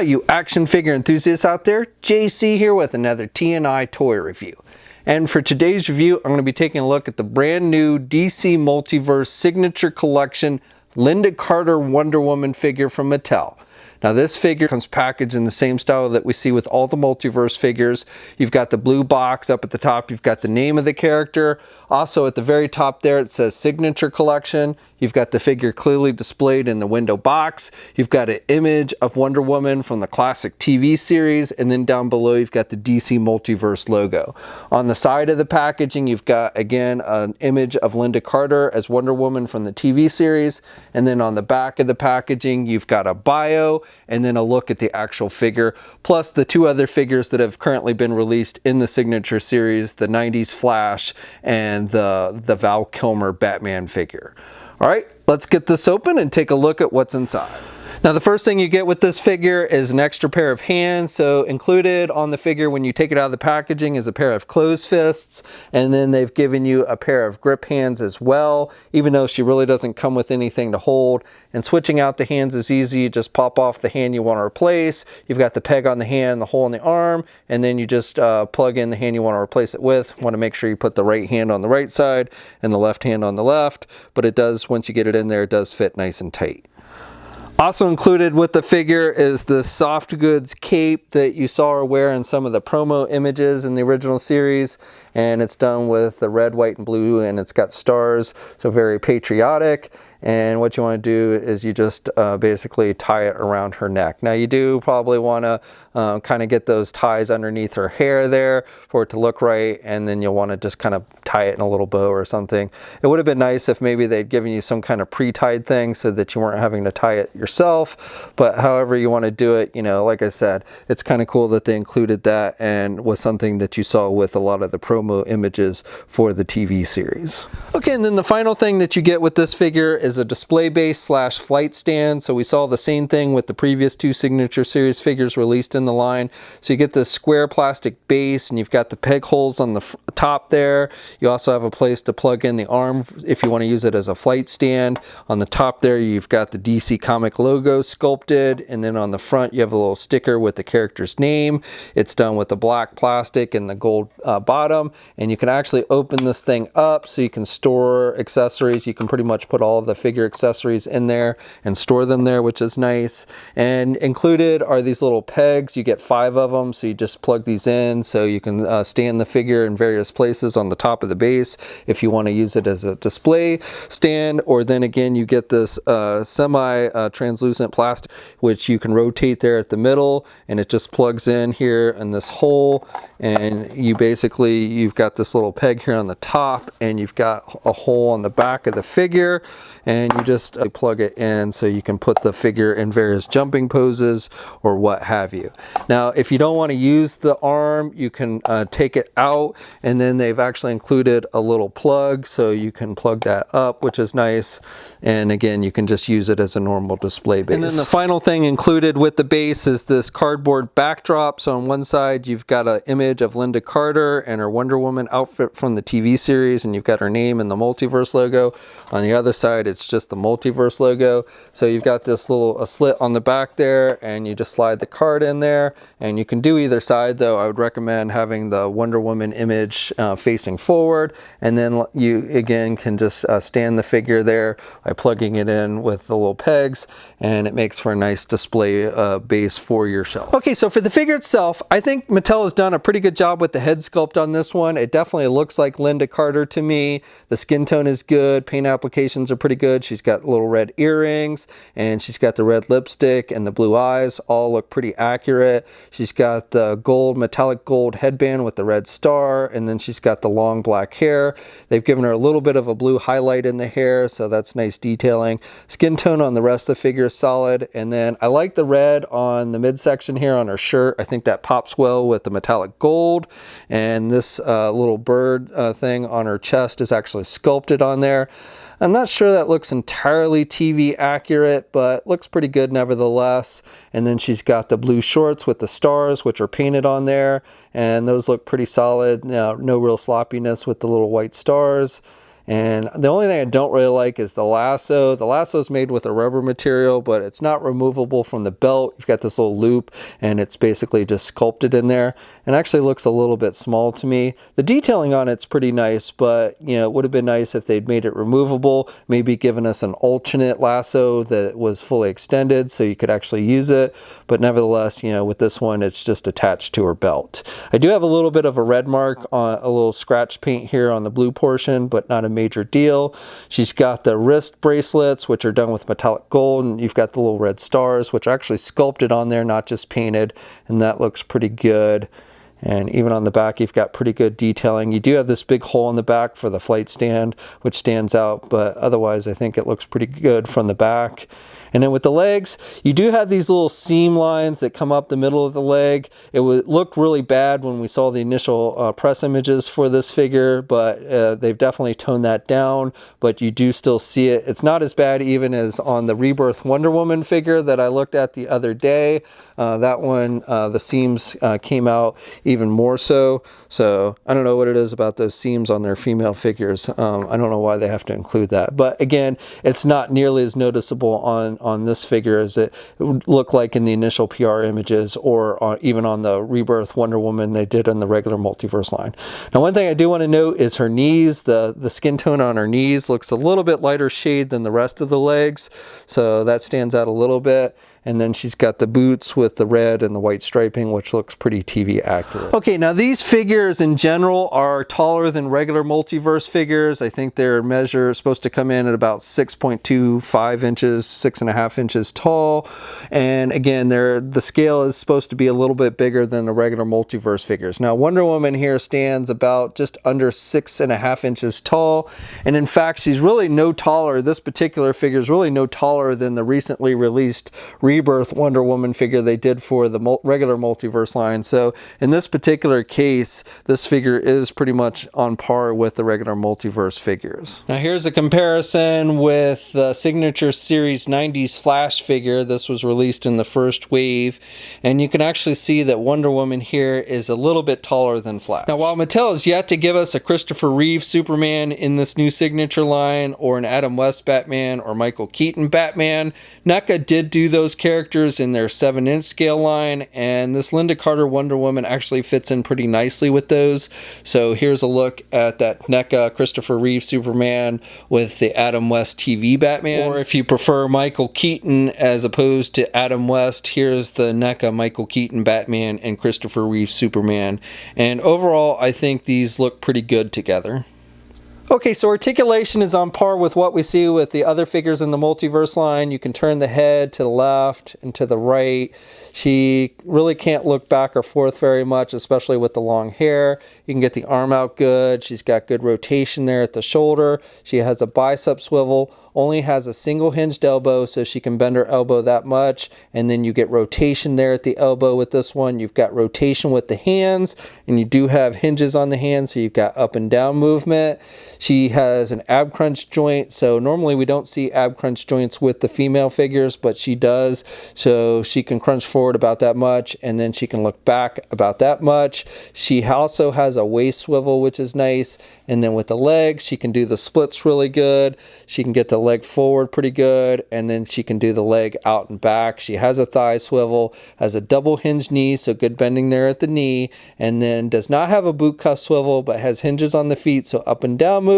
you action figure enthusiasts out there, JC here with another T&I toy review. And for today's review, I'm going to be taking a look at the brand new DC Multiverse Signature Collection Lynda Carter Wonder Woman figure from Mattel. Now this figure comes packaged in the same style that we see with all the Multiverse figures. You've got the blue box up at the top, you've got the name of the character. Also at the very top there it says Signature Collection. You've got the figure clearly displayed in the window box. You've got an image of Wonder Woman from the classic TV series, and then down below you've got the DC Multiverse logo. On the side of the packaging you've got again an image of Lynda Carter as Wonder Woman from the TV series, and then on the back of the packaging you've got a bio and then a look at the actual figure, plus the two other figures that have currently been released in the Signature series, the 90s Flash and the Val Kilmer Batman figure. All right, let's get this open and take a look at what's inside. Now the first thing you get with this figure is an extra pair of hands. So included on the figure when you take it out of the packaging is a pair of closed fists, and then they've given you a pair of grip hands as well, even though she really doesn't come with anything to hold. And switching out the hands is easy. You just pop off the hand you want to replace. You've got the peg on the hand, the hole in the arm, and then you just plug in the hand you want to replace it with. You want to make sure you put the right hand on the right side and the left hand on the left, but it does, once you get it in there, it does fit nice and tight. Also included with the figure is the soft goods cape that you saw her wear in some of the promo images in the original series, and it's done with the red, white, and blue, and it's got stars, so very patriotic. And what you want to do is you just basically tie it around her neck. Now you do probably want to kind of get those ties underneath her hair there for it to look right, and then you'll want to just kind of tie it in a little bow or something. It would have been nice if maybe they'd given you some kind of pre-tied thing so that you weren't having to tie it yourself, but however you want to do it, you know, like I said, it's kind of cool that they included that and was something that you saw with a lot of the promo images for the TV series. Okay, and then the final thing that you get with this figure is a display base slash flight stand. So we saw the same thing with the previous two Signature series figures released in the line. So you get this square plastic base, and you've got the peg holes on the top there. You also have a place to plug in the arm if you want to use it as a flight stand. On the top there you've got the DC comic logo sculpted, and then on the front you have a little sticker with the character's name. It's done with the black plastic and the gold bottom, and you can actually open this thing up so you can store accessories. You can pretty much put all of the figure accessories in there and store them there, which is nice. And included are these little pegs. You get 5 of them, so you just plug these in so you can stand the figure in various places on the top of the base if you want to use it as a display stand. Or then again you get this semi-translucent plastic which you can rotate there at the middle, and it just plugs in here in this hole, and you've got this little peg here on the top, and you've got a hole on the back of the figure, and you just plug it in so you can put the figure in various jumping poses or what have you. Now if you don't want to use the arm, you can take it out, and then they've actually included a little plug so you can plug that up, which is nice. And again, you can just use it as a normal display base. And then the final thing included with the base is this cardboard backdrop. So on one side you've got an image of Lynda Carter and her Wonder Woman outfit from the TV series, and you've got her name and the Multiverse logo. On the other side it's just the Multiverse logo. So you've got this little slit on the back there, and you just slide the card in there, and you can do either side, though I would recommend having the Wonder Woman image facing forward, and then you again can just stand the figure there by plugging it in with the little pegs, and it makes for a nice display base for your shelf. Okay, so for the figure itself, I think Mattel has done a pretty good job with the head sculpt on this one. It definitely looks like Lynda Carter to me. The skin tone is good, paint applications are pretty good. She's got little red earrings, and she's got the red lipstick and the blue eyes, all look pretty accurate. She's got the gold, metallic gold headband with the red star, and then she's got the long black hair. They've given her a little bit of a blue highlight in the hair, so that's nice detailing. Skin tone on the rest of the figure is solid, and then I like the red on the midsection here on her shirt. I think that pops well with the metallic gold, and this little bird thing on her chest is actually sculpted on there. I'm not sure that looks entirely TV accurate, but looks pretty good nevertheless. And then she's got the blue shorts with the stars, which are painted on there, and those look pretty solid. Now, no real sloppiness with the little white stars. And the only thing I don't really like is the lasso. The lasso is made with a rubber material, but it's not removable from the belt. You've got this little loop, and it's basically just sculpted in there, and actually looks a little bit small to me. The detailing on it's pretty nice, but you know, it would have been nice if they'd made it removable, maybe given us an alternate lasso that was fully extended so you could actually use it. But nevertheless, you know, with this one, it's just attached to her belt. I do have a little bit of a red mark on a little scratch paint here on the blue portion, but not a major deal. She's got the wrist bracelets, which are done with metallic gold, and you've got the little red stars, which are actually sculpted on there, not just painted, and that looks pretty good. And even on the back, you've got pretty good detailing. You do have this big hole in the back for the flight stand, which stands out, but otherwise I think it looks pretty good from the back. And then with the legs, you do have these little seam lines that come up the middle of the leg. It looked really bad when we saw the initial press images for this figure, but they've definitely toned that down, but you do still see it. It's not as bad even as on the Rebirth Wonder Woman figure that I looked at the other day. That one, the seams came out even more so. So I don't know what it is about those seams on their female figures. I don't know why they have to include that. But again, it's not nearly as noticeable on this figure as it would look like in the initial PR images, or even on the Rebirth Wonder Woman they did on the regular Multiverse line. Now, one thing I do want to note is her knees. The skin tone on her knees looks a little bit lighter shade than the rest of the legs. So that stands out a little bit. And then she's got the boots with the red and the white striping, which looks pretty TV accurate. Okay, now these figures in general are taller than regular Multiverse figures. I think their measure is supposed to come in at about 6.25 inches, 6.5 inches tall. And again, the scale is supposed to be a little bit bigger than the regular Multiverse figures. Now, Wonder Woman here stands about just under 6.5 inches tall. And in fact, she's really no taller. This particular figure is really no taller than the recently released Rebirth Wonder Woman figure they did for the regular Multiverse line. So in this particular case, this figure is pretty much on par with the regular Multiverse figures. Now here's a comparison with the Signature Series 90s Flash figure. This was released in the first wave, and you can actually see that Wonder Woman here is a little bit taller than Flash. Now, while Mattel has yet to give us a Christopher Reeve Superman in this new Signature line, or an Adam West Batman, or Michael Keaton Batman, NECA did do those characters in their 7-inch scale line, and this Lynda Carter Wonder Woman actually fits in pretty nicely with those. So here's a look at that NECA Christopher Reeve Superman with the Adam West TV Batman. Or if you prefer Michael Keaton as opposed to Adam West, here's the NECA Michael Keaton Batman and Christopher Reeve Superman. And overall, I think these look pretty good together. Okay, so articulation is on par with what we see with the other figures in the Multiverse line. You can turn the head to the left and to the right. She really can't look back or forth very much, especially with the long hair. You can get the arm out good. She's got good rotation there at the shoulder. She has a bicep swivel, only has a single hinged elbow, so she can bend her elbow that much. And then you get rotation there at the elbow with this one. You've got rotation with the hands, and you do have hinges on the hands, so you've got up and down movement. She has an ab crunch joint, so normally we don't see ab crunch joints with the female figures, but she does. So she can crunch forward about that much, and then she can look back about that much. She also has a waist swivel, which is nice. And then with the legs, she can do the splits really good. She can get the leg forward pretty good, and then she can do the leg out and back. She has a thigh swivel, has a double hinged knee, so good bending there at the knee, and then does not have a boot cuff swivel, but has hinges on the feet, so up and down movement.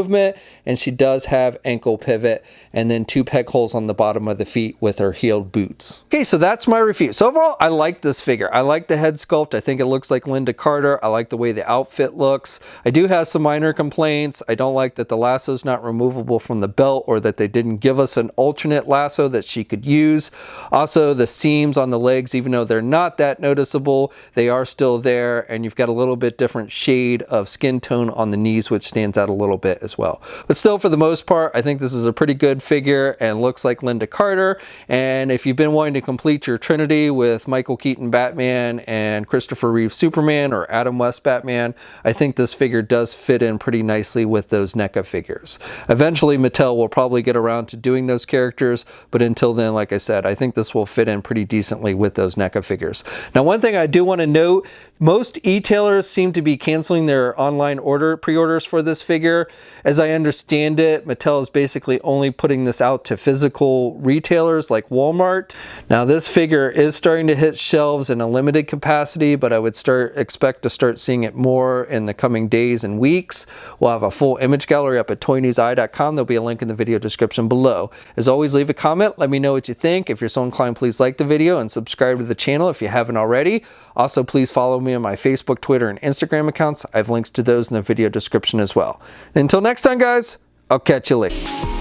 And she does have ankle pivot, and then 2 peg holes on the bottom of the feet with her heeled boots. Okay, so that's my review. So overall, I like this figure. I like the head sculpt. I think it looks like Lynda Carter. I like the way the outfit looks. I do have some minor complaints. I don't like that the lasso's not removable from the belt, or that they didn't give us an alternate lasso that she could use. Also, the seams on the legs, even though they're not that noticeable, they are still there, and you've got a little bit different shade of skin tone on the knees, which stands out a little bit as well. But still, for the most part, I think this is a pretty good figure and looks like Lynda Carter. And if you've been wanting to complete your trinity with Michael Keaton Batman and Christopher Reeve Superman, or Adam West Batman, I think this figure does fit in pretty nicely with those NECA figures. Eventually, Mattel will probably get around to doing those characters, but until then, like I said, I think this will fit in pretty decently with those NECA figures. Now, one thing I do want to note, Most e-tailers seem to be canceling their online pre-orders for this figure. As I understand it, Mattel is basically only putting this out to physical retailers like Walmart. Now this figure is starting to hit shelves in a limited capacity, but I would expect to start seeing it more in the coming days and weeks. We'll have a full image gallery up at toynewseye.com. There'll be a link in the video description below. As always, leave a comment. Let me know what you think. If you're so inclined, please like the video and subscribe to the channel if you haven't already. Also, please follow me on my Facebook, Twitter, and Instagram accounts. I have links to those in the video description as well. And until next time, guys, I'll catch you later.